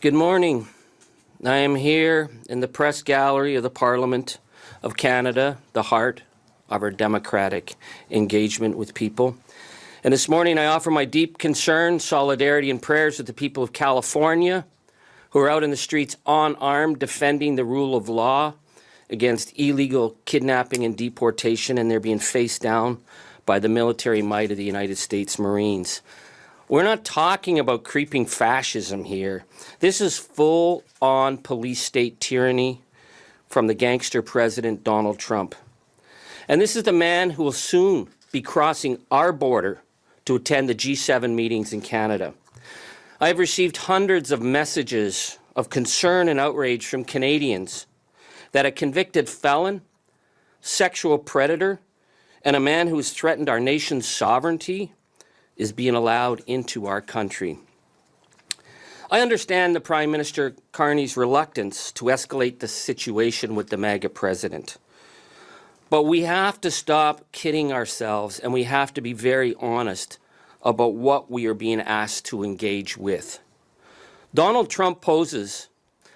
Good morning. I am here in the press gallery of the Parliament of Canada, the heart of our democratic engagement with people. And this morning I offer my deep concern, solidarity, and prayers with the people of California who are out in the streets unarmed defending the rule of law against illegal kidnapping and deportation, and they're being faced down by the military might of the United States Marines. We're not talking about creeping fascism here. This is full-on police state tyranny from the gangster president Donald Trump. And this is the man who will soon be crossing our border to attend the G7 meetings in Canada. I have received hundreds of messages of concern and outrage from Canadians that a convicted felon, sexual predator, and a man who has threatened our nation's sovereignty is being allowed into our country. I understand the Prime Minister Carney's reluctance to escalate the situation with the MAGA president. But we have to stop kidding ourselves, and we have to be very honest about what we are being asked to engage with. Donald Trump poses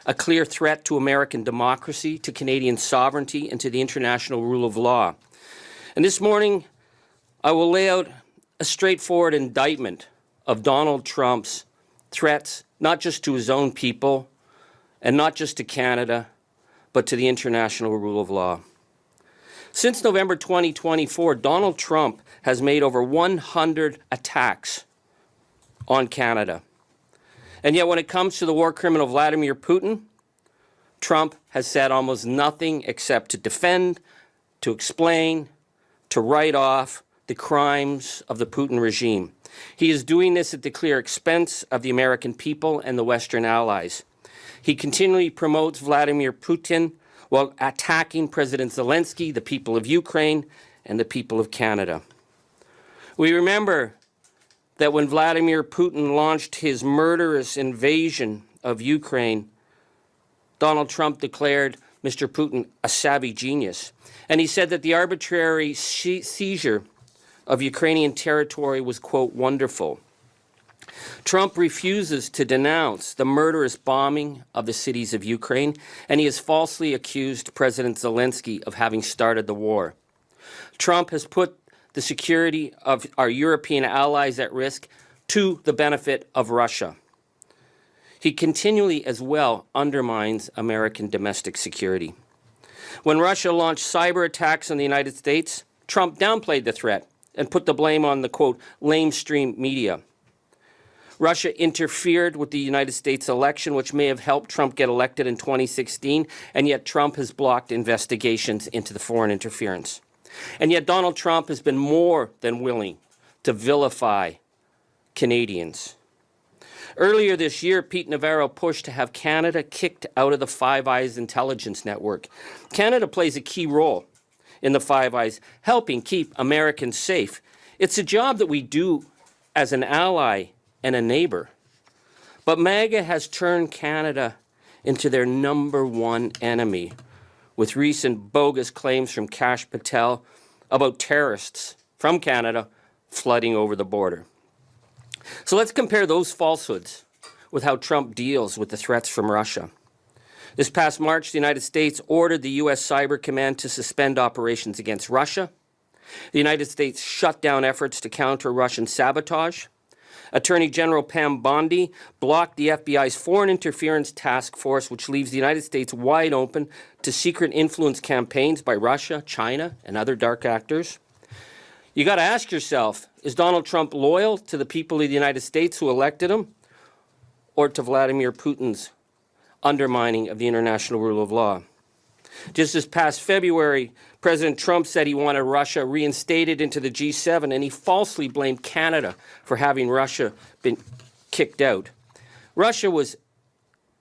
a clear threat to American democracy, to Canadian sovereignty, and to the international rule of law. And this morning, I will lay out a straightforward indictment of Donald Trump's threats, not just to his own people and not just to Canada, but to the international rule of law. Since November 2024, Donald Trump has made over 100 attacks on Canada. And yet when it comes to the war criminal Vladimir Putin, Trump has said almost nothing except to defend, to explain, to write off the crimes of the Putin regime. He is doing this at the clear expense of the American people and the Western allies. He continually promotes Vladimir Putin while attacking President Zelensky, the people of Ukraine, and the people of Canada. We remember that when Vladimir Putin launched his murderous invasion of Ukraine, Donald Trump declared Mr. Putin a savvy genius. And he said that the arbitrary seizure of Ukrainian territory was, quote, wonderful. Trump refuses to denounce the murderous bombing of the cities of Ukraine, and he has falsely accused President Zelensky of having started the war. Trump has put the security of our European allies at risk to the benefit of Russia. He continually as well undermines American domestic security. When Russia launched cyber attacks on the United States, Trump downplayed the threat and put the blame on the, quote, lamestream media. Russia interfered with the United States election, which may have helped Trump get elected in 2016, and yet Trump has blocked investigations into the foreign interference. And yet Donald Trump has been more than willing to vilify Canadians. Earlier this year, Pete Navarro pushed to have Canada kicked out of the Five Eyes intelligence network. Canada plays a key role in the Five Eyes, helping keep Americans safe. It's a job that we do as an ally and a neighbor. But MAGA has turned Canada into their #1 enemy, with recent bogus claims from Kash Patel about terrorists from Canada flooding over the border. So let's compare those falsehoods with how Trump deals with the threats from Russia. This past March, the United States ordered the U.S. Cyber Command to suspend operations against Russia. The United States shut down efforts to counter Russian sabotage. Attorney General Pam Bondi blocked the FBI's Foreign Interference Task Force, which leaves the United States wide open to secret influence campaigns by Russia, China, and other dark actors. You got to ask yourself, is Donald Trump loyal to the people of the United States who elected him, or to Vladimir Putin's undermining of the international rule of law? Just this past February, President Trump said he wanted Russia reinstated into the G7, and he falsely blamed Canada for having Russia been kicked out. Russia was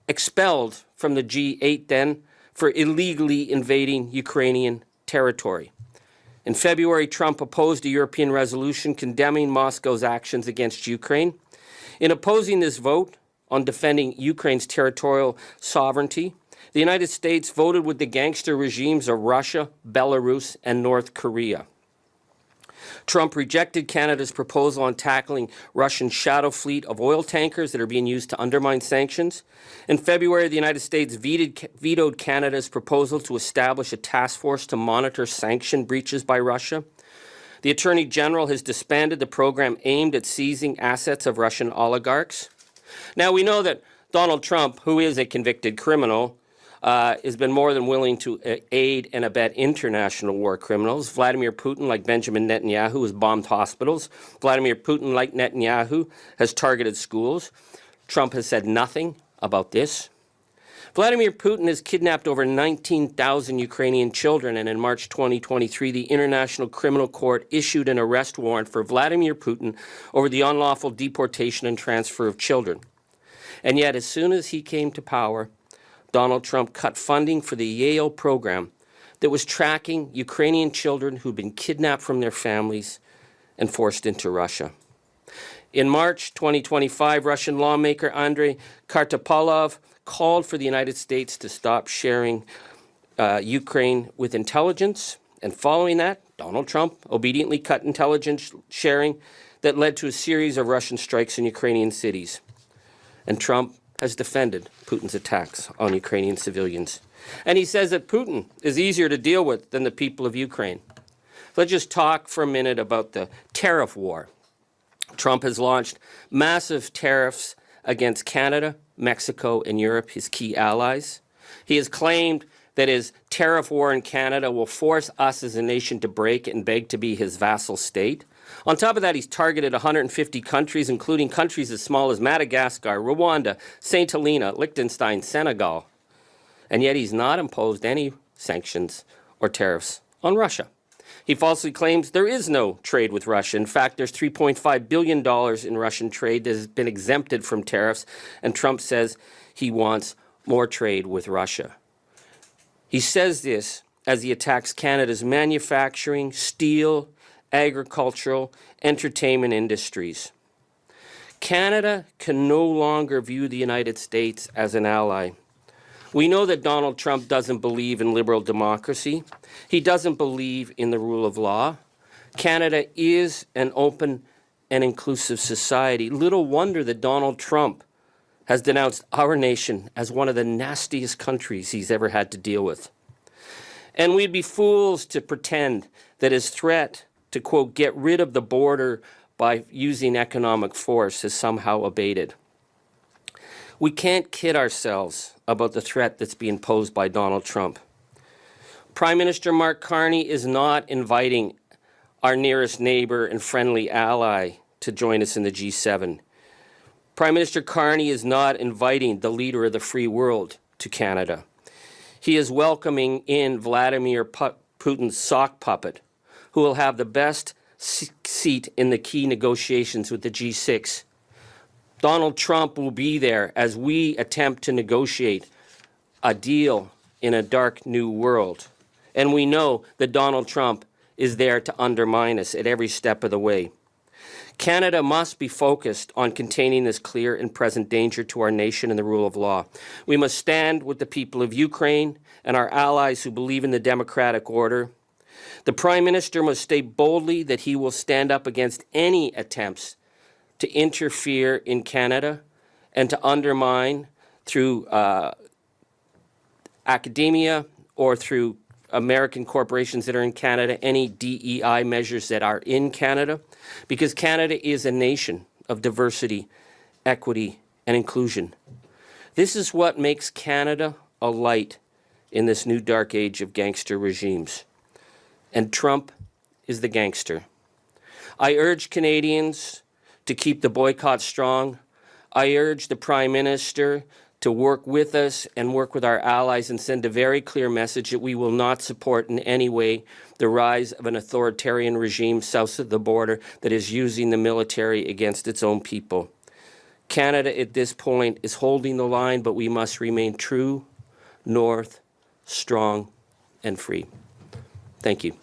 expelled from the G8 then for illegally invading Ukrainian territory. In February, Trump opposed a European resolution condemning Moscow's actions against Ukraine. In opposing this vote on defending Ukraine's territorial sovereignty, the United States voted with the gangster regimes of Russia, Belarus, and North Korea. Trump rejected Canada's proposal on tackling Russian shadow fleet of oil tankers that are being used to undermine sanctions. In February, the United States vetoed Canada's proposal to establish a task force to monitor sanction breaches by Russia. The Attorney General has disbanded the program aimed at seizing assets of Russian oligarchs. Now, we know that Donald Trump, who is a convicted criminal, has been more than willing to aid and abet international war criminals. Vladimir Putin, like Benjamin Netanyahu, has bombed hospitals. Vladimir Putin, like Netanyahu, has targeted schools. Trump has said nothing about this. Vladimir Putin has kidnapped over 19,000 Ukrainian children, and in March 2023, the International Criminal Court issued an arrest warrant for Vladimir Putin over the unlawful deportation and transfer of children. And yet, as soon as he came to power, Donald Trump cut funding for the Yale program that was tracking Ukrainian children who'd been kidnapped from their families and forced into Russia. In March 2025, Russian lawmaker Andrei Kartapolov called for the United States to stop sharing Ukraine with intelligence. And following that, Donald Trump obediently cut intelligence sharing that led to a series of Russian strikes in Ukrainian cities. And Trump has defended Putin's attacks on Ukrainian civilians. And he says that Putin is easier to deal with than the people of Ukraine. Let's just talk for a minute about the tariff war. Trump has launched massive tariffs against Canada, Mexico, and Europe, his key allies. He has claimed that his tariff war in Canada will force us as a nation to break and beg to be his vassal state. On top of that, he's targeted 150 countries, including countries as small as Madagascar, Rwanda, St. Helena, Liechtenstein, Senegal. And yet he's not imposed any sanctions or tariffs on Russia. He falsely claims there is no trade with Russia. In fact, there's $3.5 billion in Russian trade that has been exempted from tariffs, and Trump says he wants more trade with Russia. He says this as he attacks Canada's manufacturing, steel, agricultural, entertainment industries. Canada can no longer view the United States as an ally. We know that Donald Trump doesn't believe in liberal democracy. He doesn't believe in the rule of law. Canada is an open and inclusive society. Little wonder that Donald Trump has denounced our nation as one of the nastiest countries he's ever had to deal with. And we'd be fools to pretend that his threat to, quote, get rid of the border by using economic force has somehow abated. We can't kid ourselves about the threat that's being posed by Donald Trump. Prime Minister Mark Carney is not inviting our nearest neighbor and friendly ally to join us in the G7. Prime Minister Carney is not inviting the leader of the free world to Canada. He is welcoming in Vladimir Putin's sock puppet, who will have the best seat in the key negotiations with the G6. Donald Trump will be there as we attempt to negotiate a deal in a dark new world. And we know that Donald Trump is there to undermine us at every step of the way. Canada must be focused on containing this clear and present danger to our nation and the rule of law. We must stand with the people of Ukraine and our allies who believe in the democratic order. The Prime Minister must state boldly that he will stand up against any attempts to interfere in Canada and to undermine through academia or through American corporations that are in Canada any DEI measures that are in Canada, because Canada is a nation of diversity, equity, and inclusion. This is what makes Canada a light in this new dark age of gangster regimes. And Trump is the gangster. I urge Canadians to keep the boycott strong. I urge the Prime Minister to work with us and work with our allies and send a very clear message that we will not support in any way the rise of an authoritarian regime south of the border that is using the military against its own people. Canada at this point is holding the line, but we must remain true, north, strong, and free. Thank you.